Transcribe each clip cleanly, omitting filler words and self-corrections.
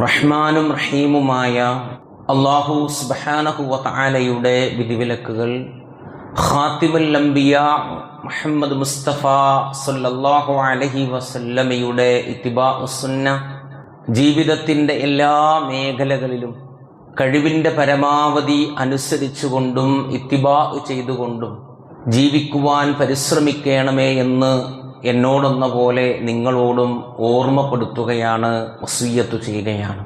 റഹ്മാനും റഹീമുമായ അല്ലാഹു സുബ്ഹാനഹു വ തആലയുടെ വിധിവിലക്കുകൾ ഖാതിമുൽ അംബിയാ മുഹമ്മദ് മുസ്തഫ സല്ലല്ലാഹു അലൈഹി വസല്ലമയുടെ ഇത്തിബാഉസ് സുന്ന ജീവിതത്തിൻ്റെ എല്ലാ മേഖലകളിലും കഴിവിൻ്റെ പരമാവധി അനുസരിച്ചുകൊണ്ടും ഇത്തിബാ ചെയ്തുകൊണ്ടും ജീവിക്കുവാൻ പരിശ്രമിക്കണമേ എന്ന് എന്നോടെന്ന പോലെ നിങ്ങളോടും ഓർമ്മപ്പെടുത്തുകയാണ്, വസിയ്യത്ത് ചെയ്യുകയാണ്.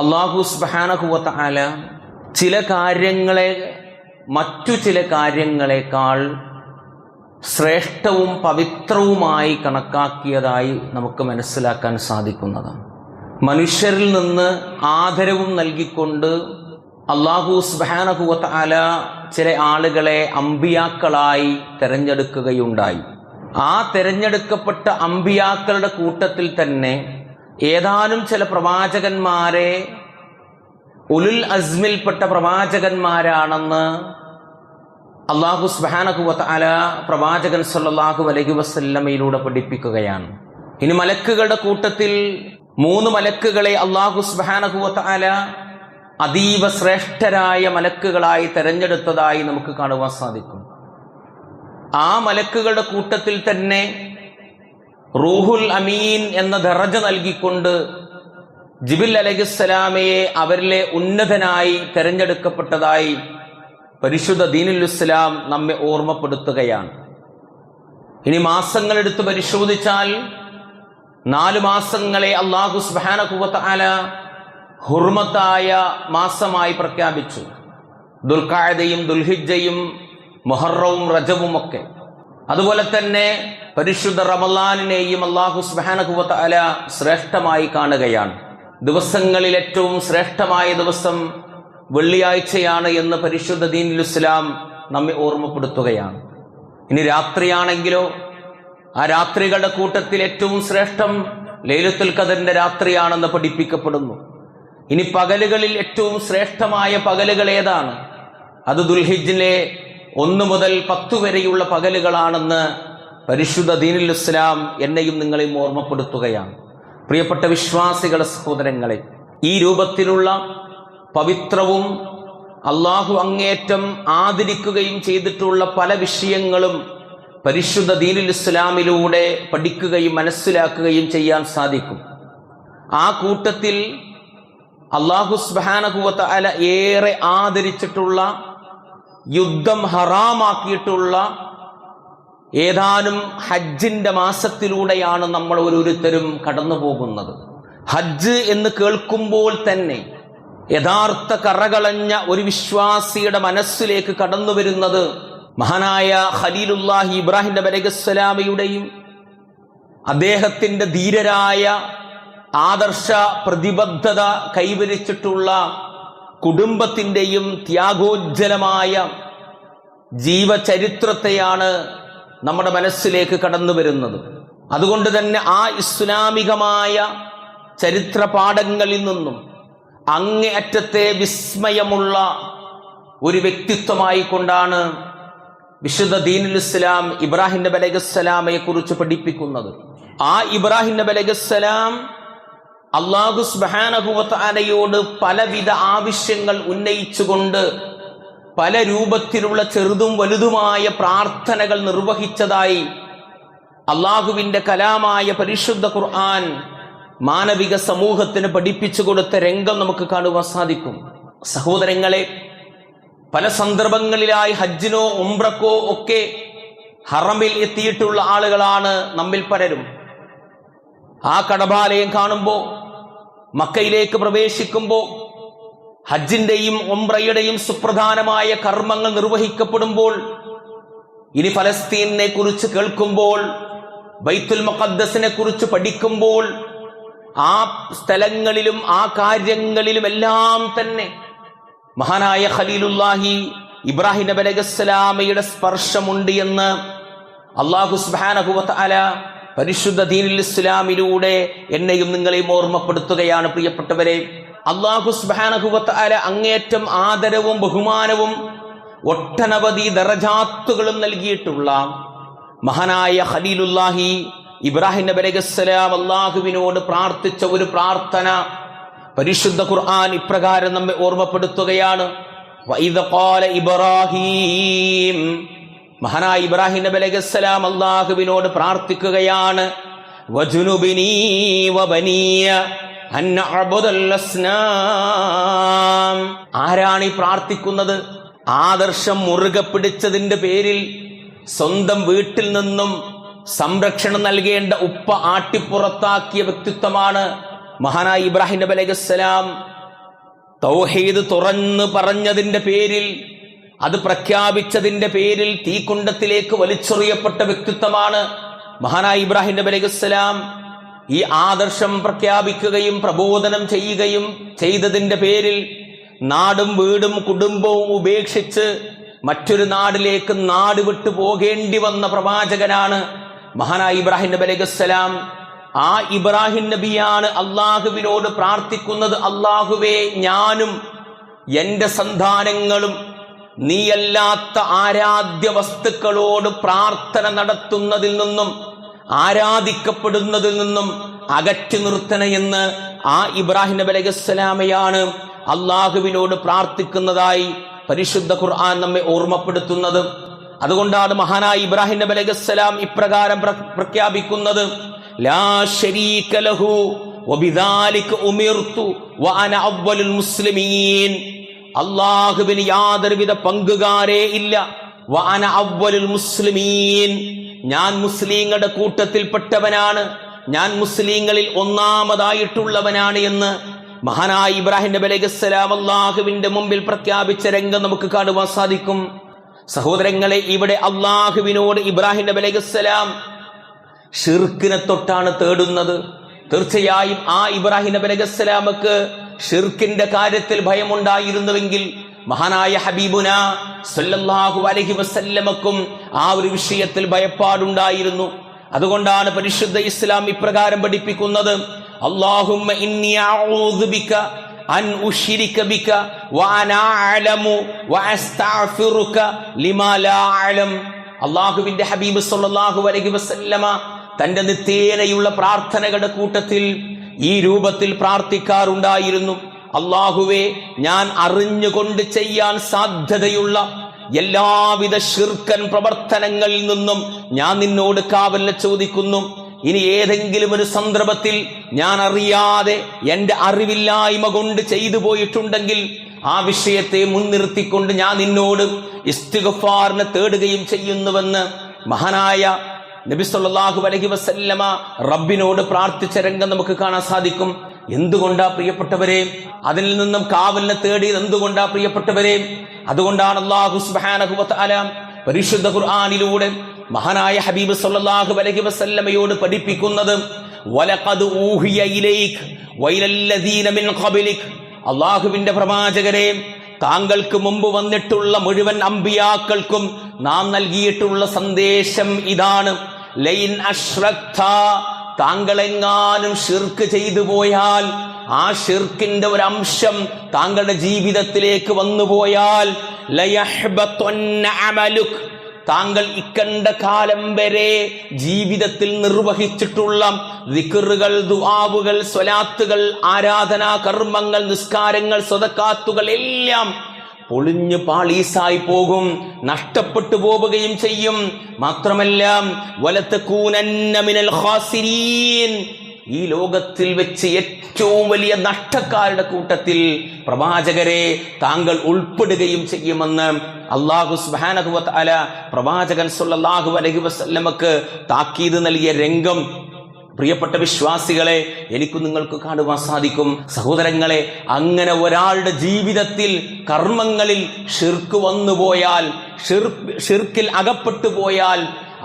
അല്ലാഹു സുബ്ഹാനഹു വ തആല ചില കാര്യങ്ങളെ മറ്റു ചില കാര്യങ്ങളെക്കാൾ ശ്രേഷ്ഠവും പവിത്രവുമായി കണക്കാക്കിയതായി നമുക്ക് മനസ്സിലാക്കാൻ സാധിക്കുന്നതാണ്. മനുഷ്യരിൽ നിന്ന് ആദരവും നൽകിക്കൊണ്ട് അല്ലാഹു സുബ്ഹാനഹു വ തആല ചില ആളുകളെ അമ്പിയാക്കളായി തിരഞ്ഞെടുക്കുകയുണ്ടായി. ആ തിരഞ്ഞെടുക്കപ്പെട്ട അമ്പിയാക്കളുടെ കൂട്ടത്തിൽ തന്നെ ഏതാനും ചില പ്രവാചകന്മാരെ ഉലുൽ അസ്മിൽപ്പെട്ട പ്രവാചകന്മാരാണെന്ന് അല്ലാഹു സുബ്ഹാനഹു വ തആല പ്രവാചകൻ സല്ലല്ലാഹു അലൈഹി വസല്ലമയിലൂടെ പഠിപ്പിക്കുകയാണ്. ഇനി മലക്കുകളുടെ കൂട്ടത്തിൽ 3 മലക്കുകളെ അല്ലാഹു സുബ്ഹാനഹു വ തആല അതീവ ശ്രേഷ്ഠരായ മലക്കുകളായി തെരഞ്ഞെടുത്തതായി നമുക്ക് കാണുവാൻ സാധിക്കും. ആ മലക്കുകളുടെ കൂട്ടത്തിൽ തന്നെ റൂഹുൽ അമീൻ എന്ന ദറജ നൽകിക്കൊണ്ട് ജിബ്രീൽ അലൈഹിസ്സലാമയെ അവരിലെ ഉന്നതനായി തെരഞ്ഞെടുക്കപ്പെട്ടതായി പരിശുദ്ധ ദീനുൽ ഇസ്ലാം നമ്മെ ഓർമ്മപ്പെടുത്തുകയാണ്. ഇനി മാസങ്ങളെടുത്ത് പരിശോധിച്ചാൽ 4 മാസങ്ങളെ അല്ലാഹു സുബ്ഹാനഹു വ തആല ഹുർമത്തായ മാസമായി പ്രഖ്യാപിച്ചു. ദുൽഖഅദയും ദുൽഹിജ്ജയും മുഹറവും റജബും ഒക്കെ. അതുപോലെ തന്നെ പരിശുദ്ധ റമളാനിനെയും അല്ലാഹു സുബ്ഹാനഹു വ തആല ശ്രേഷ്ഠമായി കാണുകയാണ്. ദിവസങ്ങളിൽ ഏറ്റവും ശ്രേഷ്ഠമായ ദിവസം വെള്ളിയാഴ്ചയാണ് എന്ന് പരിശുദ്ധ ദീനുൽ ഇസ്ലാം നമ്മെ ഓർമ്മപ്പെടുത്തുകയാണ്. ഇനി രാത്രിയാണെങ്കിലോ ആ രാത്രികളുടെ കൂട്ടത്തിൽ ഏറ്റവും ശ്രേഷ്ഠം ലൈലത്തുൽ ഖദറിന്റെ രാത്രിയാണെന്ന് പഠിപ്പിക്കപ്പെടുന്നു. ഇനി പകലുകളിൽ ഏറ്റവും ശ്രേഷ്ഠമായ പകലുകൾ ഏതാണ്? അത് ദുൽഹിജ്ജിലെ 1 മുതൽ 10 വരെയുള്ള പകലുകളാണെന്ന് പരിശുദ്ധ ദീനുൽ ഇസ്ലാം എന്നെയും നിങ്ങളെയും ഓർമ്മപ്പെടുത്തുകയാണ്. പ്രിയപ്പെട്ട വിശ്വാസികളെ, സഹോദരങ്ങളെ, ഈ രൂപത്തിലുള്ള പവിത്രവും അള്ളാഹു അങ്ങേറ്റം ആദരിക്കുകയും ചെയ്തിട്ടുള്ള പല വിഷയങ്ങളും പരിശുദ്ധ ദീനുൽ ഇസ്ലാമിലൂടെ പഠിക്കുകയും മനസ്സിലാക്കുകയും ചെയ്യാൻ സാധിക്കും. ആ കൂട്ടത്തിൽ അല്ലാഹു സുബ്ഹാനഹു വ തആല ഏറെ ആദരിച്ചിട്ടുള്ള, യുദ്ധം ഹറാമാക്കിയിട്ടുള്ള ഏതാനും ഹജ്ജിന്റെ മാസത്തിലൂടെയാണ് നമ്മൾ ഓരോരുത്തരും കടന്നു പോകുന്നത്. ഹജ്ജ് എന്ന് കേൾക്കുമ്പോൾ തന്നെ യഥാർത്ഥ കറകളഞ്ഞ ഒരു വിശ്വാസിയുടെ മനസ്സിലേക്ക് കടന്നു വരുന്നത് മഹാനായ ഖലീലുല്ലാഹി ഇബ്രാഹിം നബി അലൈഹിസ്സലാമയുടെയും അദ്ദേഹത്തിന്റെ ധീരരായ ആദർശ പ്രതിബദ്ധത കൈവരിച്ചിട്ടുള്ള കുടുംബത്തിൻ്റെയും ത്യാഗോജ്ജലമായ ജീവചരിത്രത്തെയാണ് നമ്മുടെ മനസ്സിലേക്ക് കടന്നു വരുന്നത്. അതുകൊണ്ട് തന്നെ ആ ഇസ്ലാമികമായ ചരിത്ര പാഠങ്ങളിൽ നിന്നും അങ്ങേയറ്റത്തെ വിസ്മയമുള്ള ഒരു വ്യക്തിത്വമായി കൊണ്ടാണ് വിശുദ്ധ ദീനുൽ ഇസ്ലാം ഇബ്രാഹിം നബി അലൈഹിസ്സലാമയെ കുറിച്ച് പഠിപ്പിക്കുന്നത്. ആ ഇബ്രാഹിം നബി അലൈഹിസ്സലാം അല്ലാഹു സുബ്ഹാനഹു വ തആലയോട് പലവിധ ആവശ്യങ്ങൾ ഉന്നയിച്ചുകൊണ്ട് പല രൂപത്തിലുള്ള ചെറുതും വലുതുമായ പ്രാർത്ഥനകൾ നിർവഹിച്ചതായി അള്ളാഹുവിന്റെ കലാമായ പരിശുദ്ധ ഖുർആൻ മാനവിക സമൂഹത്തിന് പഠിപ്പിച്ചു കൊടുത്ത രംഗം നമുക്ക് കാണുവാൻ സാധിക്കും. സഹോദരങ്ങളെ, പല സന്ദർഭങ്ങളിലായി ഹജ്ജിനോ ഉംറക്കോ ഒക്കെ ഹറമിൽ എത്തിയിട്ടുള്ള ആളുകളാണ് നമ്മിൽ പലരും. ആ കഅബാലയം കാണുമ്പോൾ, മക്കയിലേക്ക് പ്രവേശിക്കുമ്പോൾ, ഹജ്ജിന്റെയും ഉംറയുടെയും സുപ്രധാനമായ കർമ്മങ്ങൾ നിർവഹിക്കപ്പെടുമ്പോൾ, ഇനി ഫലസ്തീനെ കുറിച്ച് കേൾക്കുമ്പോൾ, ബൈത്തുൽ മുഖദ്ദസിനെ കുറിച്ച് പഠിക്കുമ്പോൾ, ആ സ്ഥലങ്ങളിലും ആ കാര്യങ്ങളിലും എല്ലാം തന്നെ മഹാനായ ഖലീലുല്ലാഹി ഇബ്രാഹിം നബി അലൈഹിസ്സലാമയുടെ സ്പർശമുണ്ട് എന്ന് അല്ലാഹു സുബ്ഹാനഹു വ തആല പരിശുദ്ധ ദീനുൽ ഇസ്ലാമിലൂടെ എന്നെയും നിങ്ങളെയും ഓർമ്മപ്പെടുത്തുകയാണ്. പ്രിയപ്പെട്ടവരെ, അല്ലാഹു സുബ്ഹാനഹു വ തആല അങ്ങേറ്റം ആദരവും ബഹുമാനവും ഒട്ടനവധി ദറജാത്തുകളും നൽകിയിട്ടുള്ള മഹാനായ ഖലീലുല്ലാഹി ഇബ്രാഹിം നബി അലൈഹിസ്സലാം അല്ലാഹുവിനോട് പ്രാർത്ഥിച്ച ഒരു പ്രാർത്ഥന പരിശുദ്ധ ഖുർആൻ ഇപ്രകാരം നമ്മെ ഓർമ്മപ്പെടുത്തുകയാണ്. വഇദ് ഖാല ഇബ്രാഹീം, മഹാനായ ഇബ്രാഹിം നബി അലൈഹിസ്സലാം അല്ലാഹുവിനോട് പ്രാർത്ഥിക്കുകയാണ്. വജുനുബിനീ വബനിയ അൻ നഅ്ബുദൽ അസ്നാം. ആരാണ് ഈ പ്രാർത്ഥിക്കുന്നത്? ആദർശം മുറുകെ പിടിച്ചതിന്റെ പേരിൽ സ്വന്തം വീട്ടിൽ നിന്നും സംരക്ഷണം നൽകേണ്ട ഉപ്പ ആട്ടിപ്പുറത്താക്കിയ വ്യക്തിത്വമാണ് മഹാനായ ഇബ്രാഹിം നബി അലൈഹിസ്സലാം. തൗഹീദ് തുറന്ന് പറഞ്ഞതിന്റെ പേരിൽ, അത് പ്രഖ്യാപിച്ചതിന്റെ പേരിൽ തീക്കുണ്ടത്തിലേക്ക് വലിച്ചെറിയപ്പെട്ട വ്യക്തിത്വമാണ് മഹാനായ ഇബ്രാഹിം നബി അലൈഹിസ്സലാം. ഈ ആദർശം പ്രഖ്യാപിക്കുകയും പ്രബോധനം ചെയ്യുകയും ചെയ്തതിന്റെ പേരിൽ നാടും വീടും കുടുംബവും ഉപേക്ഷിച്ച് മറ്റൊരു നാടിലേക്ക് നാട് വിട്ടു പോകേണ്ടി വന്ന പ്രവാചകനാണ് മഹാനായ ഇബ്രാഹിം നബി അലൈഹിസ്സലാം. ആ ഇബ്രാഹിം നബിയാണ് അള്ളാഹുവിനോട് പ്രാർത്ഥിക്കുന്നത്, അള്ളാഹുവേ, ഞാനും എന്റെ സന്താനങ്ങളും നീയല്ലാത്ത ആരാധ്യ വസ്തുക്കളോട് പ്രാർത്ഥന നടത്തുന്നതിൽ നിന്നും ആരാധിക്കപ്പെടുന്നതിൽ നിന്നും അകറ്റി നിർത്തണമെന്ന് ആ ഇബ്രാഹിം നബി അലൈഹിസ്സലാമയാണ് അള്ളാഹുവിനോട് പ്രാർത്ഥിക്കുന്നതായി പരിശുദ്ധ ഖുർആൻ നമ്മെ ഓർമ്മപ്പെടുത്തുന്നത്. അതുകൊണ്ടാണ് മഹാനായ ഇബ്രാഹിം നബി അലൈഹിസ്സലാം ഇപ്രകാരം പ്രഖ്യാപിക്കുന്നത്, ലാ ശരീക ലഹു വബിദാലിക ഉമിർതു വഅന അവ്വലുൽ മുസ്ലിമീൻ. അല്ലാഹുവിന് യാതൊരുവിധ പങ്കുകാരേ ഇല്ല. വഅന അവ്വലുൽ മുസ്ലിമീൻ, ഞാൻ മുസ്ലിങ്ങളുടെ കൂട്ടത്തിൽപ്പെട്ടവനാണ്, ഞാൻ മുസ്ലിങ്ങളിൽ ഒന്നാമതായിട്ടുള്ളവനാണ് എന്ന് മഹാനായ ഇബ്രാഹിം നബി അലൈഹിസ്സലാം അല്ലാഹുവിന്റെ മുമ്പിൽ പ്രഖ്യാപിച്ച രംഗം നമുക്ക് കാണുവാൻ സാധിക്കും. സഹോദരങ്ങളെ, ഇവിടെ അല്ലാഹുവിനോട് ഇബ്രാഹിം നബി അലൈഹിസ്സലാം ഷിർക്കിനെ തൊട്ടാണ് തേടുന്നത്. തീർച്ചയായും ആ ഇബ്രാഹിം നബി അലൈഹിസ്സലാമക്ക് ഷിർക്കിന്റെ കാര്യത്തിൽ ഭയമുണ്ടായിരുന്നുവെങ്കിൽ മഹാനായ ഹബീബുന സല്ലല്ലാഹു അലൈഹി വസല്ലമക്കും ആ ഒരു വിഷയത്തിൽ ഭയപ്പാടുണ്ടായിരുന്നു. അതുകൊണ്ടാണ് പരിശുദ്ധ ഇസ്ലാം ഇപ്രകാരം പഠിപ്പിക്കുന്നത്, അല്ലാഹുമ്മ ഇന്നി അഊദു ബിക അൻ ഉശ്രിക ബിക വഅന അഅലമു വഅസ്തഗ്ഫിറുക ലിമാ ലാ അഅലം. അല്ലാഹുവിന്റെ ഹബീബ് സല്ലല്ലാഹു അലൈഹി വസല്ലമ തന്റെ നിത്യേനയുള്ള പ്രാർത്ഥനകളുടെ കൂട്ടത്തിൽ ഈ രൂപത്തിൽ പ്രാർത്ഥിക്കാറുണ്ടായിരുന്നു. അല്ലാഹുവേ, ഞാൻ അറിഞ്ഞുകൊണ്ട് ചെയ്യാൻ സാധ്യതയുള്ള എല്ലാവിധ ശിർക്കൻ പ്രവർത്തനങ്ങളിൽ നിന്നും ഞാൻ നിന്നോട് കാവലിനെ ചോദിക്കുന്നു. ഇനി ഏതെങ്കിലും ഒരു സന്ദർഭത്തിൽ ഞാൻ അറിയാതെ എന്റെ അറിവില്ലായ്മ കൊണ്ട് ചെയ്തു പോയിട്ടുണ്ടെങ്കിൽ ആ വിഷയത്തെ മുൻനിർത്തിക്കൊണ്ട് ഞാൻ നിന്നോട് ഇസ്തിഗ്ഫാറിനെ തേടുകയും ചെയ്യുന്നുവെന്ന് മഹാനായ നബി സല്ലല്ലാഹു അലൈഹി വസല്ലമ റബ്ബിനോട് പ്രാർത്ഥിച്ച രംഗം നമുക്ക് കാണാൻ സാധിക്കും. എന്തുകൊണ്ടാ പ്രിയപ്പെട്ടവരെ അതിൽ നിന്നും കാവലിനെ തേടിയത്? എന്തുകൊണ്ടാ പ്രിയപ്പെട്ടവരെ? അതുകൊണ്ടാണ് അല്ലാഹു സുബ്ഹാനഹു വ തആല പരിശുദ്ധ ഖുർആനിലൂടെ മഹാനായ ഹബീബ് സല്ലല്ലാഹു അലൈഹി വസല്ലമയോട് പഠിപ്പിക്കുന്നത്, വലഖദ് ഊഹിയ ഇലൈക വഇലല്ലദീന മിൻ ഖബ്ലിക. അല്ലാഹുവിന്റെ പ്രവാചകരെ, താങ്കൾക്ക് മുമ്പ് വന്നിട്ടുള്ള മുഴുവൻ അമ്പിയാക്കൾക്കും നാം നൽകിയിട്ടുള്ള സന്ദേശം ഇതാണ്, ലൈൻ അശ്റക്ത, താങ്കളെങ്ങാനും ഷിർക്ക് ചെയ്തു പോയാൽ, ആ ഷിർക്കിന്റെ ഒരു അംശം താങ്കളുടെ ജീവിതത്തിലേക്ക് വന്നുപോയാൽ, ലയഹ്ബതുന്ന അമലുക്, താങ്കൾ ഇക്കണ്ട കാലം വരെ ജീവിതത്തിൽ നിർവഹിച്ചിട്ടുള്ള ദിക്റുകൾ, ദുആവുകൾ, സ്വലാത്തുകൾ, ആരാധനാ കർമ്മങ്ങൾ, നിസ്കാരങ്ങൾ, സ്വതക്കാത്തുകൾ എല്ലാം പൊളിഞ്ഞു പാളീസായി പോകും, നഷ്ടപ്പെട്ടു പോവുകയും ചെയ്യും. മാത്രമല്ല, വലതകൂനന്ന മിനൽ ഖാസിരീൻ, ഈ ലോകത്തിൽ വെച്ച് ഏറ്റവും വലിയ നഷ്ടക്കാരുടെ കൂട്ടത്തിൽ പ്രവാചകരെ താങ്കൾ ഉൾപ്പെടുകയും ചെയ്യുമെന്ന് അല്ലാഹു സുബ്ഹാനഹു വ തആല പ്രവാചകൻ സല്ലല്ലാഹു അലൈഹി വസല്ലമക്ക് താക്കീത് നൽകിയ രംഗം പ്രിയപ്പെട്ട വിശ്വാസികളെ എനിക്കും നിങ്ങൾക്ക് കാണുവാൻ സാധിക്കും. സഹോദരങ്ങളെ, അങ്ങനെ ഒരാളുടെ ജീവിതത്തിൽ കർമ്മങ്ങളിൽ ഷിർക്ക് വന്നുപോയാൽ, ഷിർക്കിൽ അകപ്പെട്ടു പോയാൽ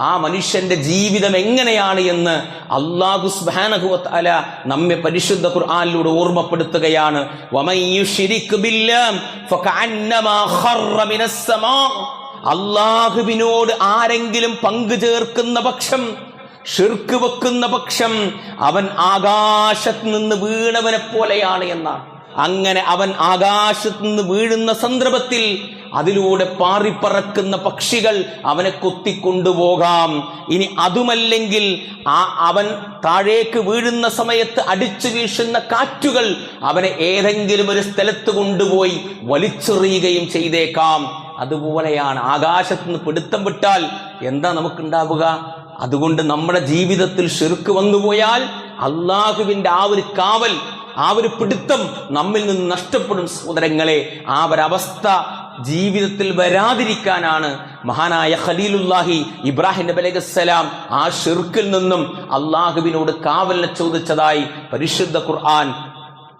ആ മനുഷ്യന്റെ ജീവിതം എങ്ങനെയാണ് എന്ന് അല്ലാഹു സുബ്ഹാനഹു വ തആല നമ്മെ പരിശുദ്ധ ഖുർആനിലൂടെ ഓർമ്മപ്പെടുത്തുകയാണ്. വമൻ യുശ്രിക് ബില്ലാഹി ഫകഅന്നമാ ഖറ മിനസ് സമാ, അല്ലാഹുവിനോട് ആരെങ്കിലും പങ്കു ചേർക്കുന്ന പക്ഷം, ഷിർക്ക് വെക്കുന്ന പക്ഷം, അവൻ ആകാശത്ത് നിന്ന് വീണവനെ പോലെയാണ് എന്നാണ്. അങ്ങനെ അവൻ ആകാശത്ത് നിന്ന് വീഴുന്ന സന്ദർഭത്തിൽ അതിലൂടെ പാറിപ്പറക്കുന്ന പക്ഷികൾ അവനെ കൊത്തിക്കൊണ്ടുപോകാം. ഇനി അതുമല്ലെങ്കിൽ അവൻ താഴേക്ക് വീഴുന്ന സമയത്ത് അടിച്ചു വീശുന്ന കാറ്റുകൾ അവനെ ഏതെങ്കിലും ഒരു സ്ഥലത്ത് കൊണ്ടുപോയി വലിച്ചെറിയുകയും ചെയ്തേക്കാം. അതുപോലെയാണ് ആകാശത്തുനിന്ന് പിടുത്തം വിട്ടാൽ എന്താ നമുക്കുണ്ടാവുക? അതുകൊണ്ട് നമ്മുടെ ജീവിതത്തിൽ ശിർക്ക് വന്നുപോയാൽ അള്ളാഹുവിന്റെ ആ ഒരു കാവൽ, ആ ഒരു പിടുത്തം നമ്മിൽ നിന്ന് നഷ്ടപ്പെടും സഹോദരങ്ങളെ. ആ ഒരവസ്ഥ ജീവിതത്തിൽ വരാതിരിക്കാനാണ് മഹാനായ ഖലീലുല്ലാഹി ഇബ്രാഹിം നബി അലൈഹിസ്സലാം ആ ശിർക്കിൽ നിന്നും അള്ളാഹുവിനോട് കാവലിനെ ചോദിച്ചതായി പരിശുദ്ധ ഖുർആൻ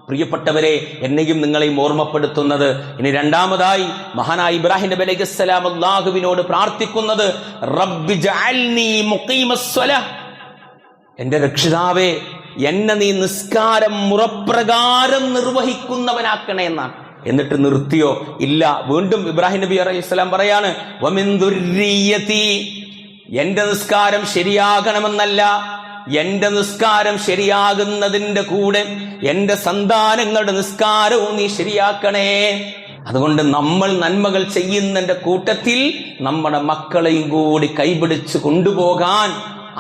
പ്രിയപ്പെട്ടവരെ എന്നെയും നിങ്ങളെയും ഓർമ്മപ്പെടുത്തുന്നത്. ഇനി രണ്ടാമതായി മഹാനായ ഇബ്രാഹിം നബി അലൈഹിസ്സലാം അല്ലാഹുവിനോട് പ്രാർത്ഥിക്കുന്നത് റബ്ബി ജഅൽനി മുഖീമസ്സലാഹ്, എന്റെ രക്ഷിതാവേ എന്നെ നീ നിസ്കാരം മുറപ്രകാരം നിർവഹിക്കുന്നവനാക്കണേ എന്നാണ്. എന്നിട്ട് നിർത്തിയോ? ഇല്ല. വീണ്ടും ഇബ്രാഹിം നബി അലൈഹിസ്സലാം പറയാണ് വമിൻ ദുർരിയതി, എന്റെ നിസ്കാരം ശരിയാകണമെന്നല്ല, എന്റെ നിസ്കാരം ശരിയാകുന്നതിന്റെ കൂടെ എന്റെ സന്താനങ്ങളുടെ നിസ്കാരവും നീ ശരിയാക്കണേ. അതുകൊണ്ട് നമ്മൾ നന്മകൾ ചെയ്യുന്നതിന്റെ കൂട്ടത്തിൽ നമ്മുടെ മക്കളെയും കൂടി കൈപിടിച്ച് കൊണ്ടുപോകാൻ,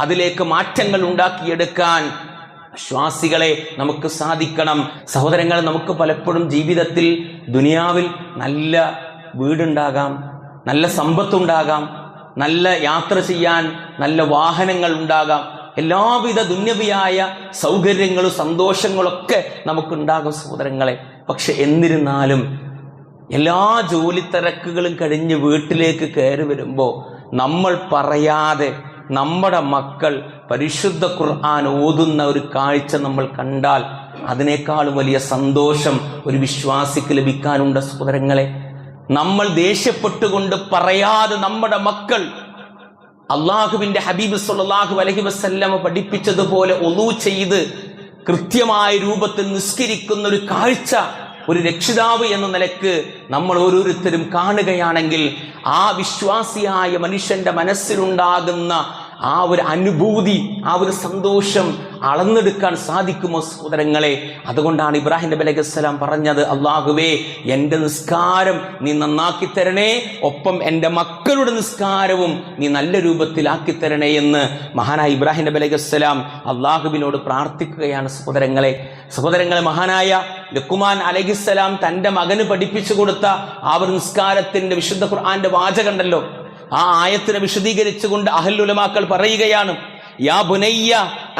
അതിലേക്ക് മാറ്റങ്ങൾ ഉണ്ടാക്കിയെടുക്കാൻ വിശ്വാസികളെ നമുക്ക് സാധിക്കണം. സഹോദരങ്ങൾ, നമുക്ക് പലപ്പോഴും ജീവിതത്തിൽ ദുനിയാവിൽ നല്ല വീടുണ്ടാകാം, നല്ല സമ്പത്തുണ്ടാകാം, നല്ല യാത്ര ചെയ്യാൻ നല്ല വാഹനങ്ങൾ ഉണ്ടാകാം, എല്ലാവിധ ദുന്യവിയായ സൗകര്യങ്ങളും സന്തോഷങ്ങളൊക്കെ നമുക്കുണ്ടാകും സഹോദരങ്ങളെ. പക്ഷെ എന്നിരുന്നാലും എല്ലാ ജോലി തിരക്കുകളും കഴിഞ്ഞ് വീട്ടിലേക്ക് കയറി വരുമ്പോൾ നമ്മൾ പറയാതെ നമ്മുടെ മക്കൾ പരിശുദ്ധ ഖുർആൻ ഓതുന്ന ഒരു കാഴ്ച നമ്മൾ കണ്ടാൽ അതിനേക്കാളും വലിയ സന്തോഷം ഒരു വിശ്വാസിക്ക് ലഭിക്കാനുണ്ട് സഹോദരങ്ങളെ. നമ്മൾ ദേഷ്യപ്പെട്ടുകൊണ്ട് പറയാതെ നമ്മുടെ മക്കൾ അള്ളാഹുവിന്റെ ഹബീബ് സല്ലല്ലാഹു അലൈഹി വസല്ലം പഠിപ്പിച്ചതുപോലെ ഒളൂ ചെയ്ത് കൃത്യമായ രൂപത്തിൽ നിസ്കരിക്കുന്ന ഒരു കാഴ്ച ഒരു രക്ഷിതാവ് എന്ന നിലക്ക് നമ്മൾ ഓരോരുത്തരും കാണുകയാണെങ്കിൽ ആ വിശ്വാസിയായ മനുഷ്യന്റെ മനസ്സിലുണ്ടാകുന്ന ആ ഒരു അനുഭൂതി, ആ ഒരു സന്തോഷം അളന്നെടുക്കാൻ സാധിക്കുമോ സഹോദരങ്ങളെ? അതുകൊണ്ടാണ് ഇബ്രാഹിം നബി അലൈഹിസ്സലാം പറഞ്ഞത്, അല്ലാഹുവേ എന്റെ നിസ്കാരം നീ നന്നാക്കി തരണേ, ഒപ്പം എന്റെ മക്കളുടെ നിസ്കാരവും നീ നല്ല രൂപത്തിലാക്കി തരണേ എന്ന് മഹാനായ ഇബ്രാഹിം നബി അലൈഹിസ്സലാം അള്ളാഹുവിനോട് പ്രാർത്ഥിക്കുകയാണ് സഹോദരങ്ങളെ. മഹാനായ ലുഖ്മാൻ അലൈഹിസ്സലാം തന്റെ മകന് പഠിപ്പിച്ചു കൊടുത്ത ആ ഒരു നിസ്കാരത്തിന്റെ വിശുദ്ധ ഖുർആന്റെ വാചകമുണ്ടല്ലോ, ആ ആയത്തിനെ വിശദീകരിച്ചുകൊണ്ട് അഹ്ലുൽ ഉലമാക്കൾ പറയുകയാണ്, യാ ബുനയ്യ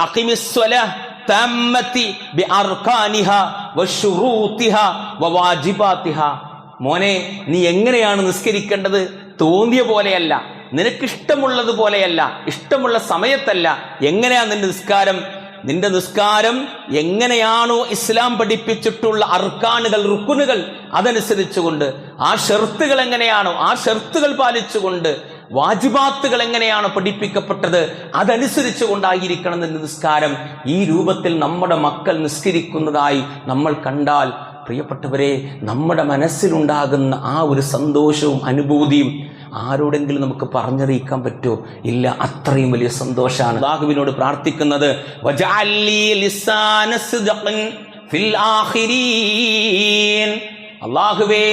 അഖിമിസ് സ്വലാഹ് തമ്മതി ബിഅർകാനിഹാ വശുറൂതിഹാ വവാജിബാതിഹാ. മോനെ, നീ എങ്ങനെയാണ് നിസ്കരിക്കേണ്ടത്? തോന്നിയ പോലെയല്ല, നിനക്കിഷ്ടമുള്ളത് പോലെയല്ല, ഇഷ്ടമുള്ള സമയത്തല്ല. എങ്ങനെയാ നിന്റെ നിസ്കാരം എങ്ങനെയാണോ ഇസ്ലാം പഠിപ്പിച്ചിട്ടുള്ള അർക്കാനുകൾ, റുക്കുനുകൾ, അതനുസരിച്ചുകൊണ്ട്, ആ ഷർത്തുകൾ എങ്ങനെയാണോ ആ ഷർത്തുകൾ പാലിച്ചുകൊണ്ട്, വാജിബാത്തുകൾ എങ്ങനെയാണോ പഠിപ്പിക്കപ്പെട്ടത് അതനുസരിച്ചു കൊണ്ടായിരിക്കണം നിന്റെ നിസ്കാരം. ഈ രൂപത്തിൽ നമ്മുടെ മക്കൾ നിസ്കരിക്കുന്നതായി നമ്മൾ കണ്ടാൽ പ്രിയപ്പെട്ടവരെ, നമ്മുടെ മനസ്സിലുണ്ടാകുന്ന ആ ഒരു സന്തോഷവും അനുഭൂതിയും ആരോടെങ്കിലും നമുക്ക് പറഞ്ഞറിയിക്കാൻ പറ്റുമോ? ഇല്ല. അത്രയും വലിയ സന്തോഷമാണ്. അല്ലാഹുവിനോട് പ്രാർത്ഥിക്കുന്നത് വജഅല്ലി ലിസാന സിദ്ഖിൻ ഫിൽ ആഖിരീൻ, അല്ലാഹുവേ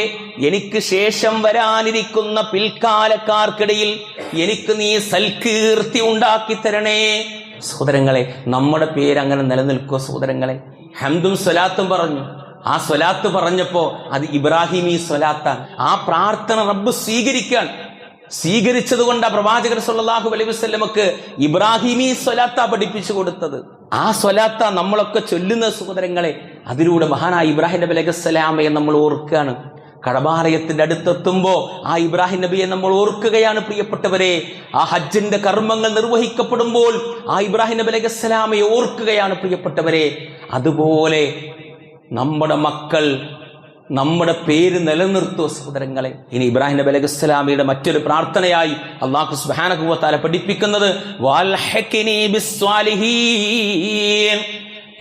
എനിക്ക് ശേഷം വരാനിരിക്കുന്ന പിൽക്കാലക്കാർക്കിടയിൽ എനിക്ക് നീ സൽകീർത്തി ഉണ്ടാക്കി തരണേ. സഹോദരങ്ങളെ, നമ്മുടെ പേര് അങ്ങനെ നിലനിൽക്കുക സഹോദരങ്ങളെ. ഹംദും സ്വലാത്തും പറഞ്ഞു. ആ സ്വലാത്ത് പറഞ്ഞപ്പോ അത് ഇബ്രാഹിമി സ്വലാത്താണ്. ആ പ്രാർത്ഥന റബ്ബ് സ്വീകരിച്ചത് കൊണ്ട് പ്രവാചകർ സല്ലല്ലാഹു അലൈഹി വസല്ലമക്ക് ഇബ്രാഹിമി സ്വലാത്ത പഠിപ്പിച്ചു കൊടുത്തത്. ആ സ്വലാത്ത നമ്മളൊക്കെ ചൊല്ലുന്ന സഹോദരങ്ങളെ. അതിലൂടെ മഹാനായ ഇബ്രാഹിം നബി അലൈഹിസ്സലാമയെ നമ്മൾ ഓർക്കുകയാണ്. കഅബാലയത്തിന്റെ അടുത്തെത്തുമ്പോ ആ ഇബ്രാഹിം നബിയെ നമ്മൾ ഓർക്കുകയാണ് പ്രിയപ്പെട്ടവരെ. ആ ഹജ്ജിന്റെ കർമ്മങ്ങൾ നിർവഹിക്കപ്പെടുമ്പോൾ ആ ഇബ്രാഹിം നബി അലൈഹിസ്സലാമയെ ഓർക്കുകയാണ് പ്രിയപ്പെട്ടവരെ. അതുപോലെ നമ്മുടെ മക്കൾ നമ്മുടെ പേര് നിലനിർത്തുക സഹോദരങ്ങളെ. ഇനി ഇബ്രാഹിം നബി അലൈഹിസ്സലാമയുടെ മറ്റൊരു പ്രാർത്ഥനയായി അല്ലാഹു സുബ്ഹാനഹു വ തആല പഠിപ്പിക്കുന്നത് വൽഹഖ്നി ബിസ്വാലിഹീൻ,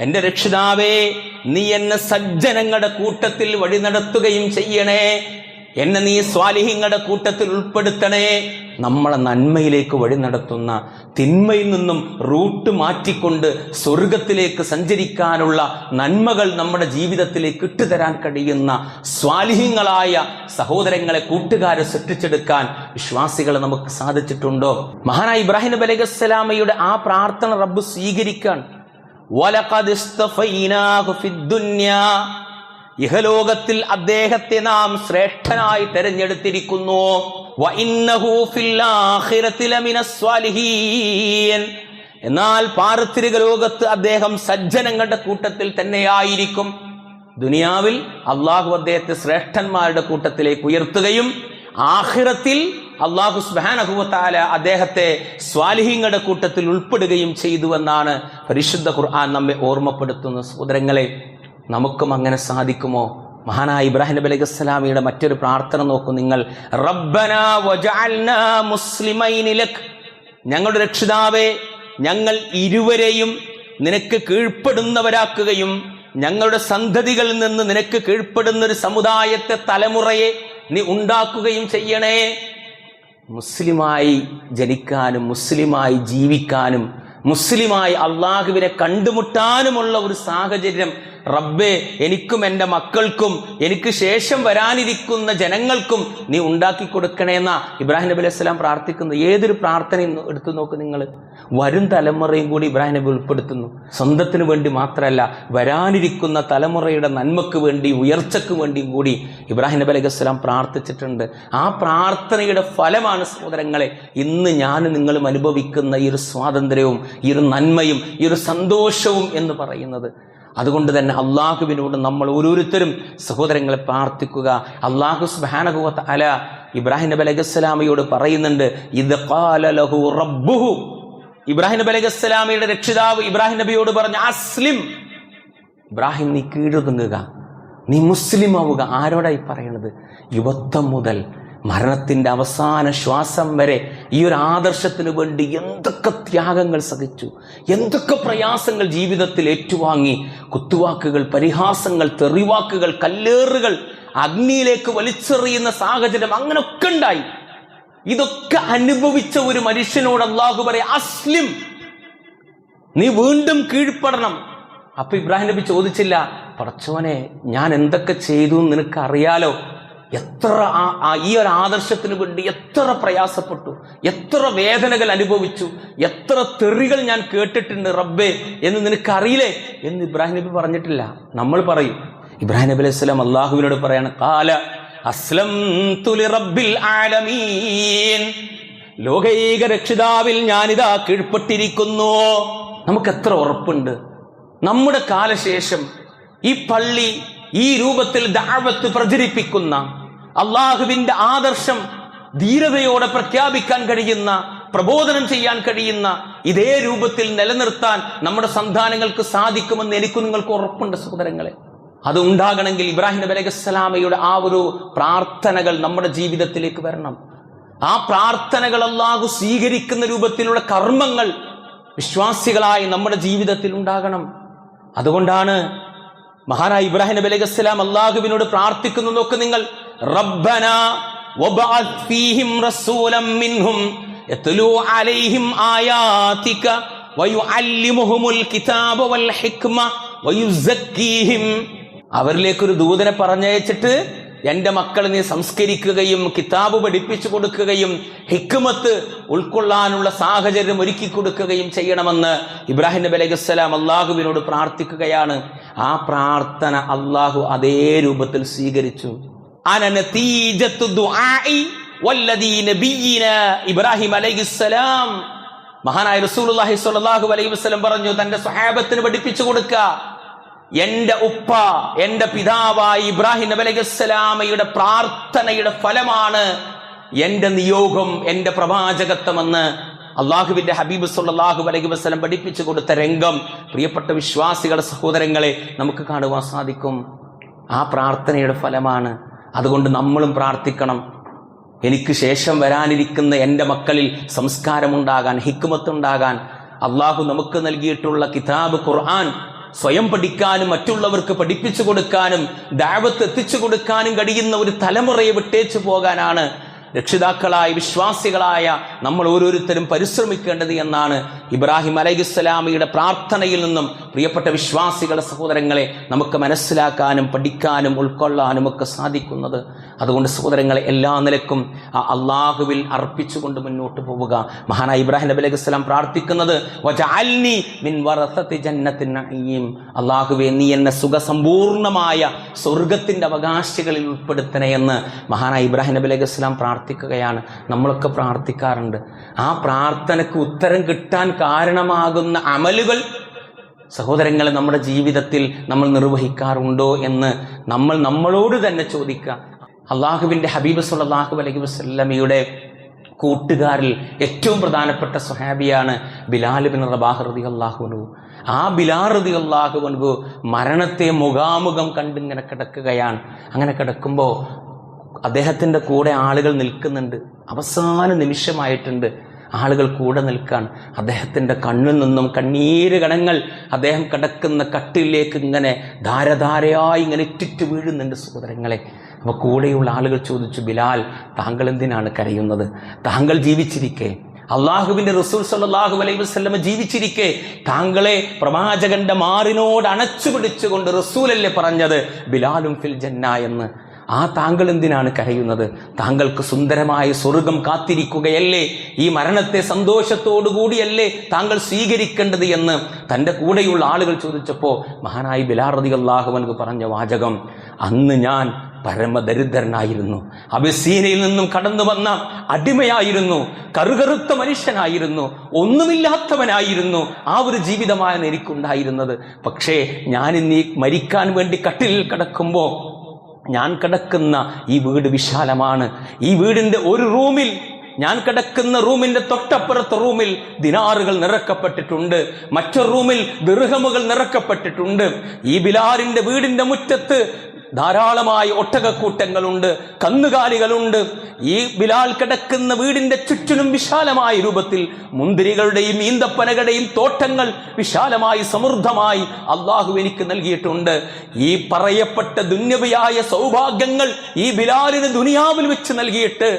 എന്റെ രക്ഷിതാവേ നീ എന്നെ സജ്ജനങ്ങളുടെ കൂട്ടത്തിൽ വഴി നടത്തുകയും ചെയ്യണേ, എന്നെ നീ സ്വാലിഹീങ്ങളുടെ കൂട്ടത്തിൽ ഉൾപ്പെടുത്തണേ. നമ്മളെ നന്മയിലേക്ക് വഴി നടത്തുന്ന, തിന്മയിൽ നിന്നും റൂട്ട് മാറ്റിക്കൊണ്ട് സ്വർഗത്തിലേക്ക് സഞ്ചരിക്കാനുള്ള നന്മകൾ നമ്മുടെ ജീവിതത്തിലേക്ക് ഇട്ടുതരാൻ കഴിയുന്ന സ്വാലിഹീങ്ങളായ സഹോദരങ്ങളെ, കൂട്ടുകാരെ സൃഷ്ടിച്ചെടുക്കാൻ വിശ്വാസികളെ നമുക്ക് സാധിച്ചിട്ടുണ്ടോ? മഹാനായ ഇബ്രാഹിം നബി അലൈഹിസ്സലാമയുടെ ആ പ്രാർത്ഥന റബ്ബ് സ്വീകരിക്കാൻ. വലഖദ് ഇസ്തഫൈനാഹു ഫിദ്ദുന്യാ, ഇഹലോകത്തിൽ അദ്ദേഹത്തെ നാം ശ്രേഷ്ഠനായി തെരഞ്ഞെടുത്തിരിക്കുന്നു. വഇന്നഹു ഫിൽ ആഖിറതി ലമിനസ് സ്വാലിഹീൻ, എന്നാൽ പാരത്രിക ലോകത്ത് അദ്ദേഹം സജ്ജനങ്ങളുടെ കൂട്ടത്തിൽ തന്നെയായിരിക്കും. ദുനിയാവിൽ അള്ളാഹു അദ്ദേഹത്തെ ശ്രേഷ്ഠന്മാരുടെ കൂട്ടത്തിലേക്ക് ഉയർത്തുകയും ആഖിറത്തിൽ അള്ളാഹു സുബ്ഹാനഹു വ തആല അദ്ദേഹത്തെ സ്വാലിഹീങ്ങളുടെ കൂട്ടത്തിൽ ഉൾപ്പെടുകയും ചെയ്തുവെന്നാണ് പരിശുദ്ധ ഖുർആൻ നമ്മെ ഓർമ്മപ്പെടുത്തുന്ന. സഹോദരങ്ങളെ, നമുക്കും അങ്ങനെ സാധിക്കുമോ? മഹാനായ ഇബ്രാഹിം നബി അലൈഹിസ്സലാമിയുടെ മറ്റൊരു പ്രാർത്ഥന നോക്കൂ നിങ്ങൾ. റബ്ബനാ വജഅൽനാ മുസ്ലിമൈനി ലക്, ഞങ്ങളുടെ രക്ഷിതാവേ, ഞങ്ങൾ ഇരുവരെയും നിനക്ക് കീഴ്പ്പെടുന്നവരാക്കുകയും ഞങ്ങളുടെ സന്തതികളിൽ നിന്ന് നിനക്ക് കീഴ്പ്പെടുന്ന ഒരു സമുദായത്തെ, തലമുറയെ നീ ഉണ്ടാക്കുകയും ചെയ്യണേ. മുസ്ലിമായി ജനിക്കാനും മുസ്ലിമായി ജീവിക്കാനും മുസ്ലിമായി അള്ളാഹുവിനെ കണ്ടുമുട്ടാനുമുള്ള ഒരു സാഹചര്യം റബ്ബേ എനിക്കും എൻ്റെ മക്കൾക്കും എനിക്ക് ശേഷം വരാനിരിക്കുന്ന ജനങ്ങൾക്കും നീ ഉണ്ടാക്കി കൊടുക്കണേന്നാ ഇബ്രാഹിം നബി അലൈഹി സ്വലാം പ്രാർത്ഥിക്കുന്നു. ഏതൊരു പ്രാർത്ഥനയും എടുത്തു നോക്ക് നിങ്ങൾ. വരും തലമുറയും കൂടി ഇബ്രാഹിം നബി ഉൾപ്പെടുത്തുന്നു. സ്വന്തത്തിന് വേണ്ടി മാത്രമല്ല, വരാനിരിക്കുന്ന തലമുറയുടെ നന്മക്ക് വേണ്ടി, ഉയർച്ചയ്ക്ക് വേണ്ടിയും കൂടി ഇബ്രാഹിം നബി അലൈഹി സ്വലാം പ്രാർത്ഥിച്ചിട്ടുണ്ട്. ആ പ്രാർത്ഥനയുടെ ഫലമാണ് സഹോദരങ്ങളെ ഇന്ന് ഞാൻ നിങ്ങളും അനുഭവിക്കുന്ന ഈ ഒരു സ്വാതന്ത്ര്യവും ഈ ഒരു നന്മയും ഈ ഒരു സന്തോഷവും എന്ന് പറയുന്നത്. അതുകൊണ്ട് തന്നെ അള്ളാഹുവിനോട് നമ്മൾ ഓരോരുത്തരും സഹോദരങ്ങളെ പ്രാർത്ഥിക്കുക. അള്ളാഹു സുബ്ഹാനഹു വ തആല ഇബ്രാഹിം നബി അലൈഹിസ്സലാമയോട് പറയുന്നുണ്ട്, ഇദ് ഖാല ലഹു റബ്ബുഹു, ഇബ്രാഹിം നബി അലൈഹിസ്സലാമയുടെ രക്ഷിതാവ് ഇബ്രാഹിം നബിയോട് പറഞ്ഞു, അസ്ലിം, ഇബ്രാഹിം നീ കീഴൊതുങ്ങുക, നീ മുസ്ലിം ആവുക. ആരോടായി പറയണത്? യുവത്വം മുതൽ മരണത്തിന്റെ അവസാന ശ്വാസം വരെ ഈ ഒരു ആദർശത്തിന് വേണ്ടി എന്തൊക്കെ ത്യാഗങ്ങൾ സഹിച്ചു, എന്തൊക്കെ പ്രയാസങ്ങൾ ജീവിതത്തിൽ ഏറ്റുവാങ്ങി, കുത്തുവാക്കുകൾ, പരിഹാസങ്ങൾ, തെറിവാക്കുകൾ, കല്ലേറുകൾ, അഗ്നിയിലേക്ക് വലിച്ചെറിയുന്ന സാഹചര്യം, അങ്ങനൊക്കെ ഉണ്ടായി. ഇതൊക്കെ അനുഭവിച്ച ഒരു മനുഷ്യനോട് അല്ലാഹു പറയാ, അസ്ലിം, നീ വീണ്ടും കീഴ്പ്പെടണം. അപ്പൊ ഇബ്രാഹിം നബി ചോദിച്ചില്ല, പടച്ചോനെ ഞാൻ എന്തൊക്കെ ചെയ്തു നിനക്ക് അറിയാലോ, എത്ര ഈ ഒരു ആദർശത്തിന് വേണ്ടി എത്ര പ്രയാസപ്പെട്ടു, എത്ര വേദനകൾ അനുഭവിച്ചു, എത്ര തെറികൾ ഞാൻ കേട്ടിട്ടുണ്ട് റബ്ബേ എന്ന് നിനക്കറിയില്ലേ എന്ന് ഇബ്രാഹിം നബി പറഞ്ഞിട്ടില്ല. നമ്മൾ പറയും. ഇബ്രാഹിം നബി അലൈഹി സ്വലാം അള്ളാഹുവിനോട് പറയാണ്, ഖാല അസ്ലംതു ലിറബ്ബിൽ ആലമീൻ, ലോകൈക രക്ഷിതാവിൽ ഞാനിതാ കീഴ്പ്പെട്ടിരിക്കുന്നു. നമുക്ക് എത്ര ഉറപ്പുണ്ട് നമ്മുടെ കാലശേഷം ഈ പള്ളി ഈ രൂപത്തിൽ ദഅവത്ത് പ്രചരിപ്പിക്കുന്ന, അള്ളാഹുവിന്റെ ആദർശം ധീരതയോടെ പ്രഖ്യാപിക്കാൻ കഴിയുന്ന, പ്രബോധനം ചെയ്യാൻ കഴിയുന്ന ഇതേ രൂപത്തിൽ നിലനിർത്താൻ നമ്മുടെ സന്താനങ്ങൾക്ക് സാധിക്കുമെന്ന് എനിക്കും നിങ്ങൾക്ക് ഉറപ്പുണ്ട് സഹോദരങ്ങളെ. അത് ഉണ്ടാകണമെങ്കിൽ ഇബ്രാഹിം നബി അലൈഹിസ്സലാമയുടെ ആ ഒരു പ്രാർത്ഥനകൾ നമ്മുടെ ജീവിതത്തിലേക്ക് വരണം. ആ പ്രാർത്ഥനകൾ അല്ലാഹു സ്വീകരിക്കുന്ന രൂപത്തിലുള്ള കർമ്മങ്ങൾ വിശ്വാസികളായി നമ്മുടെ ജീവിതത്തിൽ ഉണ്ടാകണം. അതുകൊണ്ടാണ് മഹാനായ ഇബ്രാഹിം നബി അലൈഹിസ്സലാം അല്ലാഹുവിനോട് പ്രാർത്ഥിക്കുന്നു. നോക്ക് നിങ്ങൾ, റബ്ബനാ വബഅത് ഫീഹിം റസൂലൻ മിൻഹും യത്ലൂ അലൈഹിം ആയാതിക വയുഅല്ലിമുഹുൽ കിതാബ വൽ ഹിക്മ വയുസക്കീഹിം, അവരിലേക്കൊരു ദൂതനെ പറഞ്ഞയച്ചിട്ട് എന്റെ മക്കളെ നീ സംസ്കരിക്കുകയും കിതാബ് പഠിപ്പിച്ചു കൊടുക്കുകയും ഹിക്മത്ത് ഉൾക്കൊള്ളാനുള്ള സാഹചര്യം ഒരുക്കി കൊടുക്കുകയും ചെയ്യണമെന്ന് ഇബ്രാഹിം നബി അലൈഹിസ്സലാം അള്ളാഹുവിനോട് പ്രാർത്ഥിക്കുകയാണ്. ആ പ്രാർത്ഥന അള്ളാഹു അതേ രൂപത്തിൽ സ്വീകരിച്ചു. അനനതീജത്തു ദുആഇ വല്ലദീ നബിയിനാ ഇബ്രാഹിം അലൈഹിസ്സലാം, മഹാനായ റസൂലുള്ളാഹി സ്വല്ലല്ലാഹു അലൈഹി വസല്ലം പറഞ്ഞു, തന്റെ സ്വഹാബത്തിന് പഠിപ്പിച്ചു കൊടുക്കുക, എന്റെ ഉപ്പ, എന്റെ പിതാവായി ഇബ്രാഹിം നബി അലൈഹിസ്സലാമയുടെ പ്രാർത്ഥനയുടെ ഫലമാണ് എന്റെ നിയോഗം, എന്റെ പ്രവാചകത്വമെന്ന് അള്ളാഹുവിന്റെ ഹബീബ് സല്ലല്ലാഹു അലൈഹി വസല്ലം പഠിപ്പിച്ചു കൊടുത്ത രംഗം പ്രിയപ്പെട്ട വിശ്വാസികളുടെ സഹോദരങ്ങളെ നമുക്ക് കാണുവാൻ സാധിക്കും. ആ പ്രാർത്ഥനയുടെ ഫലമാണ്. അതുകൊണ്ട് നമ്മളും പ്രാർത്ഥിക്കണം, എനിക്ക് ശേഷം വരാനിരിക്കുന്ന എൻ്റെ മക്കളിൽ സംസ്കാരമുണ്ടാകാൻ, ഹിക്മത്തുണ്ടാകാൻ, അള്ളാഹു നമുക്ക് നൽകിയിട്ടുള്ള കിതാബ് ഖുർആൻ സ്വയം പഠിക്കാനും മറ്റുള്ളവർക്ക് പഠിപ്പിച്ചു കൊടുക്കാനും ദഅവത്ത് എത്തിച്ചു കൊടുക്കാനും കഴിയുന്ന ഒരു തലമുറയെ വിട്ടേച്ചു പോകാനാണ് രക്ഷിതാക്കളായ വിശ്വാസികളായ നമ്മൾ ഓരോരുത്തരും പരിശ്രമിക്കേണ്ടത് എന്നാണ് ഇബ്രാഹിം അലൈഹിസ്സലാമിയുടെ പ്രാർത്ഥനയിൽ നിന്നും പ്രിയപ്പെട്ട വിശ്വാസികളുടെ സഹോദരങ്ങളെ നമുക്ക് മനസ്സിലാക്കാനും പഠിക്കാനും ഉൾക്കൊള്ളാനും ഒക്കെ സാധിക്കുന്നത്. അതുകൊണ്ട് സഹോദരങ്ങളെ എല്ലാ നിലക്കും അള്ളാഹുവിൽ അർപ്പിച്ചുകൊണ്ട് മുന്നോട്ട് പോവുക. മഹാനായ ഇബ്രാഹിം നബി അലൈഹിസ്സലാം പ്രാർത്ഥിക്കുന്നത് വജഅൽനി മിൻ വറസതി ജന്നത്തിൻ നഈം, അള്ളാഹുവേ നീ എന്നെ സുഖസമ്പൂർണമായ സ്വർഗത്തിന്റെ അവകാശികളിൽ ഉൾപ്പെടുത്തണേ എന്ന് മഹാനായ ഇബ്രാഹിം നബി അലൈഹിസ്സലാം പ്രാർത്ഥിക്കുകയാണ്. നമ്മളൊക്കെ പ്രാർത്ഥിക്കാറുണ്ട്. ആ പ്രാർത്ഥനയ്ക്ക് ഉത്തരം കിട്ടാൻ കാരണമാകുന്ന അമലുകൾ സഹോദരങ്ങളെ നമ്മുടെ ജീവിതത്തിൽ നമ്മൾ നിർവഹിക്കാറുണ്ടോ എന്ന് നമ്മളോട് തന്നെ ചോദിക്കുക. അള്ളാഹുവിന്റെ ഹബീബ് സല്ലല്ലാഹു അലൈഹി വസല്ലമയുടെ കൂട്ടുകാരിൽ ഏറ്റവും പ്രധാനപ്പെട്ട സ്വഹാബിയാണ് ബിലാൽ ഇബ്നു റബാഹ് റളിയല്ലാഹു അൻഹു. ആ ബിലാൽ റളിയല്ലാഹു അൻഹു മരണത്തെ മുഖാമുഖം കണ്ടിങ്ങനെ കിടക്കുകയാണ്. അങ്ങനെ കിടക്കുമ്പോൾ അദ്ദേഹത്തിൻ്റെ കൂടെ ആളുകൾ നിൽക്കുന്നുണ്ട്. അവസാന നിമിഷമായിട്ടുണ്ട്, ആളുകൾ കൂടെ നിൽക്കാൻ. അദ്ദേഹത്തിൻ്റെ കണ്ണിൽ നിന്നും കണ്ണീര് കണങ്ങൾ അദ്ദേഹം കിടക്കുന്ന കട്ടിലേക്ക് ഇങ്ങനെ ധാരധാരയായി ഇങ്ങനെ ഇറ്റിറ്റ് വീഴുന്നുണ്ട് സഹോദരങ്ങളെ. അപ്പോൾ കൂടെയുള്ള ആളുകൾ ചോദിച്ചു, ബിലാൽ താങ്കൾ എന്തിനാണ് കരയുന്നത്? താങ്കൾ ജീവിച്ചിരിക്കെ, അള്ളാഹുവിന്റെ റസൂൽ സല്ലല്ലാഹു അലൈഹി വസല്ലം ജീവിച്ചിരിക്കെ താങ്കളെ പ്രവാചകന്റെ മാറിനോട് അണച്ചു പിടിച്ചുകൊണ്ട് റസൂലല്ലേ പറഞ്ഞത് ബിലാലും ഫിൽ ജന്ന എന്ന്. ആ താങ്കൾ എന്തിനാണ് കരയുന്നത്? താങ്കൾക്ക് സുന്ദരമായ സ്വർഗം കാത്തിരിക്കുകയല്ലേ? ഈ മരണത്തെ സന്തോഷത്തോടുകൂടിയല്ലേ താങ്കൾ സ്വീകരിക്കേണ്ടത് എന്ന് തൻ്റെ കൂടെയുള്ള ആളുകൾ ചോദിച്ചപ്പോൾ മഹാനായ ബിലാൽ റളിയല്ലാഹു അൻഹു പറഞ്ഞ വാചകം, അന്ന് ഞാൻ പരമദരിദ്രനായിരുന്നു, അബിസീനയിൽ നിന്നും കടന്നു വന്ന അടിമയായിരുന്നു, കറുകറുത്ത മനുഷ്യനായിരുന്നു, ഒന്നുമില്ലാത്തവനായിരുന്നു. ആ ഒരു ജീവിതമാണ് എനിക്കുണ്ടായിരുന്നത്. പക്ഷേ ഞാൻ ഇന്ന് മരിക്കാൻ വേണ്ടി കട്ടിലിൽ കിടക്കുമ്പോൾ ഞാൻ കിടക്കുന്ന ഈ വീട് വിശാലമാണ്. ഈ വീടിന്റെ ഒരു റൂമിൽ, ഞാൻ കിടക്കുന്ന റൂമിന്റെ തൊട്ടപ്പുറത്തെ റൂമിൽ ദിനാറുകൾ നിറക്കപ്പെട്ടിട്ടുണ്ട്, മറ്റൊരു റൂമിൽ ദിർഹമുകൾ നിറക്കപ്പെട്ടിട്ടുണ്ട്. ഈ ബിലാലിന്റെ വീടിന്റെ മുറ്റത്ത് ധാരാളമായ ഒട്ടകക്കൂട്ടങ്ങളുണ്ട്, കന്നുകാലികളുണ്ട്. ഈ ബിലാൽ കിടക്കുന്ന വീടിന്റെ ചുറ്റിനും വിശാലമായ രൂപത്തിൽ മുന്തിരികളുടെയും ഈന്തപ്പനകളുടെയും തോട്ടങ്ങൾ വിശാലമായി സമൃദ്ധമായി അള്ളാഹു എനിക്ക് നൽകിയിട്ടുണ്ട്. ഈ പറയപ്പെട്ട ദുന്യവിയായ സൗഭാഗ്യങ്ങൾ ഈ ബിലാലിന് ദുനിയാവിൽ വെച്ച് നൽകിയിട്ട്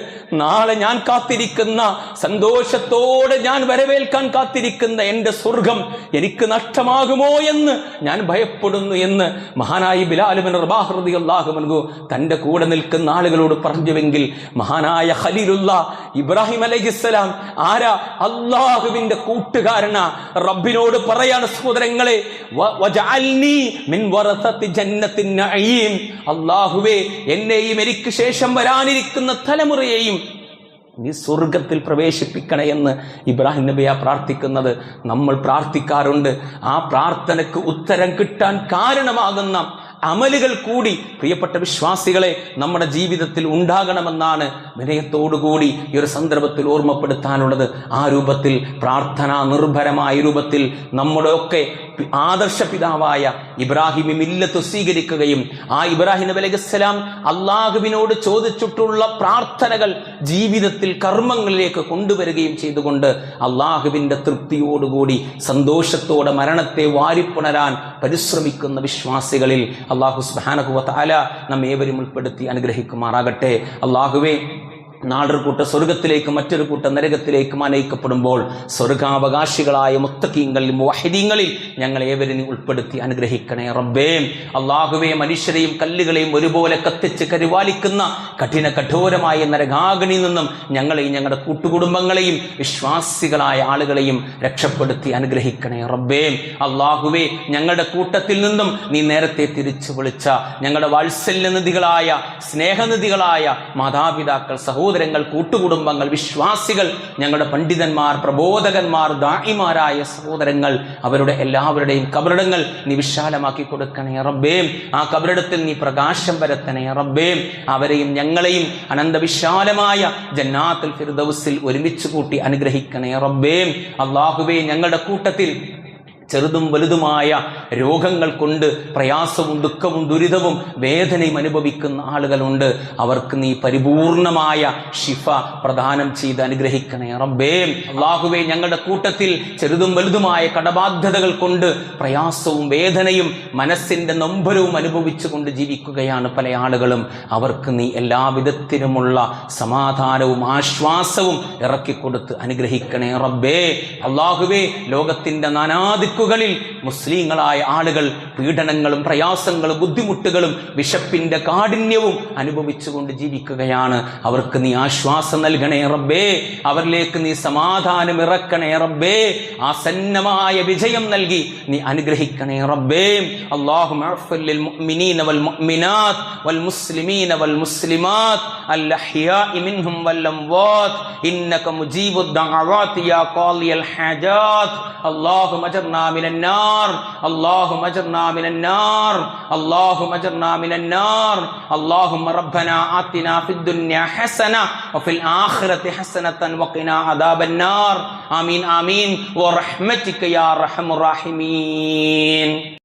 നാളെ ഞാൻ കാത്തിരിക്കുന്ന, സന്തോഷത്തോടെ ഞാൻ വരവേൽക്കാൻ കാത്തിരിക്കുന്ന എൻ്റെ സ്വർഗം എനിക്ക് നഷ്ടമാകുമോ എന്ന് ഞാൻ ഭയപ്പെടുന്നു എന്ന് മഹാനായ ബിലാൽ ഇബ്നു റബാഹ് റളിയല്ലാഹു അൻഹു തൻ്റെ കൂടെ നിൽക്കുന്ന ആളുകളോട് പറഞ്ഞുവെങ്കിൽ മഹാനായ ഖലീലുല്ലാഹ് ഇബ്രാഹിം അലൈഹിസ്സലാം ആരാ? അള്ളാഹുവിന്റെ കൂട്ടുകാരന. റബ്ബിനോട് പറയാണ് സഹോദരങ്ങളെ, വജഅൽനി മിൻ വറസതി ജന്നത്തിൻ നഈം, അള്ളാഹുവേ എന്നെയും എനിക്ക് ശേഷം വരാനിരിക്കുന്ന തലമുറയെയും നീ സ്വർഗത്തിൽ പ്രവേശിപ്പിക്കണേ എന്ന് ഇബ്രാഹിം നബിയാ പ്രാർത്ഥിക്കുന്നത്. നമ്മൾ പ്രാർത്ഥിക്കാറുണ്ട്. ആ പ്രാർത്ഥനയ്ക്ക് ഉത്തരം കിട്ടാൻ കാരണമാകുന്ന അമലുകൾ കൂടി പ്രിയപ്പെട്ട വിശ്വാസികളെ നമ്മുടെ ജീവിതത്തിൽ ഉണ്ടാകണമെന്നാണ് വിനയത്തോടുകൂടി ഈ ഒരു സന്ദർഭത്തിൽ ഓർമ്മപ്പെടുത്താനുള്ളത്. ആ രൂപത്തിൽ പ്രാർത്ഥനാ നിർഭരമായ രൂപത്തിൽ നമ്മുടെയൊക്കെ ആദർശ പിതാവായ ഇബ്രാഹിം മില്ലത്ത് സ്വീകരിക്കുകയും ആ ഇബ്രാഹിം നബി അലൈഹിസ്സലാം അള്ളാഹുവിനോട് ചോദിച്ചിട്ടുള്ള പ്രാർത്ഥനകൾ ജീവിതത്തിൽ കർമ്മങ്ങളിലേക്ക് കൊണ്ടുവരികയും ചെയ്തുകൊണ്ട് അള്ളാഹുവിന്റെ തൃപ്തിയോടുകൂടി സന്തോഷത്തോടെ മരണത്തെ വാരിപ്പുണരാൻ പരിശ്രമിക്കുന്ന വിശ്വാസികളിൽ അള്ളാഹു സുബ്ഹാനഹു വ തആല നമ്മേവരും ഉൾപ്പെടുത്തി അനുഗ്രഹിക്കുമാറാകട്ടെ. അള്ളാഹുവേ, നാടൊരു കൂട്ടം സ്വർഗത്തിലേക്കും മറ്റൊരു കൂട്ടം നരകത്തിലേക്കും അനയിക്കപ്പെടുമ്പോൾ സ്വർഗാവകാശികളായ മുത്തഖീങ്ങളിൽ മുവഹിദീങ്ങളിൽ ഞങ്ങൾ ഏവരിനെ ഉൾപ്പെടുത്തി അനുഗ്രഹിക്കണേ റബ്ബേ. അള്ളാഹുവേ, മനുഷ്യരെയും കല്ലുകളെയും ഒരുപോലെ കത്തിച്ച് കരിവാലിക്കുന്ന കഠോരമായ നരകാഗ്നിയിൽ നിന്നും ഞങ്ങളെയും ഞങ്ങളുടെ കൂട്ടുകുടുംബങ്ങളെയും വിശ്വാസികളായ ആളുകളെയും രക്ഷപ്പെടുത്തി അനുഗ്രഹിക്കണേ റബ്ബേ. അള്ളാഹുവേ, ഞങ്ങളുടെ കൂട്ടത്തിൽ നിന്നും നീ നേരത്തെ തിരിച്ചു വിളിച്ച ഞങ്ങളുടെ വാത്സല്യനിധികളായ സ്നേഹനിധികളായ മാതാപിതാക്കൾ, സഹോദരങ്ങൾ, കൂട്ടുകുടുംബങ്ങൾ, വിശ്വാസികൾ, ഞങ്ങളുടെ പണ്ഡിതന്മാർ, പ്രബോധകന്മാർ, ദാഇമാരായ സഹോദരങ്ങൾ, അവരുടെ എല്ലാവരുടെയും കബറിടങ്ങൾ നീ വിശാലമാക്കി കൊടുക്കണേ റബ്ബേ. ആ കബറിടത്തിൽ നീ പ്രകാശം പരത്തണേ റബ്ബേ. അവരെയും ഞങ്ങളെയും അനന്തവിശാലമായ ജന്നാത്തുൽ ഫിർദൗസിൽ ഒരുമിച്ച് കൂട്ടി അനുഗ്രഹിക്കണേ റബ്ബേ. അല്ലാഹുവേ, ഞങ്ങളുടെ കൂട്ടത്തിൽ ചെറുതും വലുതുമായ രോഗങ്ങൾ കൊണ്ട് പ്രയാസവും ദുഃഖവും ദുരിതവും വേദനയും അനുഭവിക്കുന്ന ആളുകളുണ്ട്. അവർക്ക് നീ പരിപൂർണമായ ശിഫ പ്രദാനം ചെയ്ത് അനുഗ്രഹിക്കണേ റബ്ബേ. അല്ലാഹുവേ, ഞങ്ങളുടെ കൂട്ടത്തിൽ ചെറുതും വലുതുമായ കടബാധ്യതകൾ കൊണ്ട് പ്രയാസവും വേദനയും മനസ്സിന്റെ നൊമ്പരവും അനുഭവിച്ചുകൊണ്ട് ജീവിക്കുകയാണ് പല ആളുകളും. അവർക്ക് നീ എല്ലാവിധത്തിലുമുള്ള സമാധാനവും ആശ്വാസവും ഇറക്കിക്കൊടുത്ത് അനുഗ്രഹിക്കണേ റബ്ബേ. അല്ലാഹുവേ, ലോകത്തിന്റെ നാനാദിക്കുകളിൽ മുസ്ലിങ്ങളായ ആളുകൾ പീഡനങ്ങളും പ്രയാസങ്ങളും ബുദ്ധിമുട്ടുകളും വിശപ്പിന്റെ കാഠിന്യവും അനുഭവിച്ചുകൊണ്ട് ജീവിക്കുകയാണ്. അവർക്ക് നീ ആശ്വാസം നൽകണേ റബ്ബേ. അവരിലേക്ക് നീ സമാധാനം ഇറക്കണേ റബ്ബേ. ആസന്നമായ വിജയം നൽകി നീ അനുഗ്രഹിക്കണേ റബ്ബേ. അല്ലാഹുമ്മ അഗ്ഫിർ ലിൽ മുഅ്മിനീന വൽ മുഅ്മിനാത്ത് വൽ മുസ്ലിമീന വൽ മുസ്ലിമാത്ത് അൽ അഹ്യാഇ മിൻഹും വൽ അംവാത്ത് ഇന്നക മുജീബുദ് ദഅവാതി യാ ഖാളിയൽ ഹാജാത്ത്. اللهم اجرنا من النار اللهم اجرنا من النار اللهم اجرنا من النار. اللهم ربنا آتنا في الدنيا حسنة وفي الآخرة حسنة وقنا عذاب النار. آمين آمين ورحمتك يا أرحم الراحمين.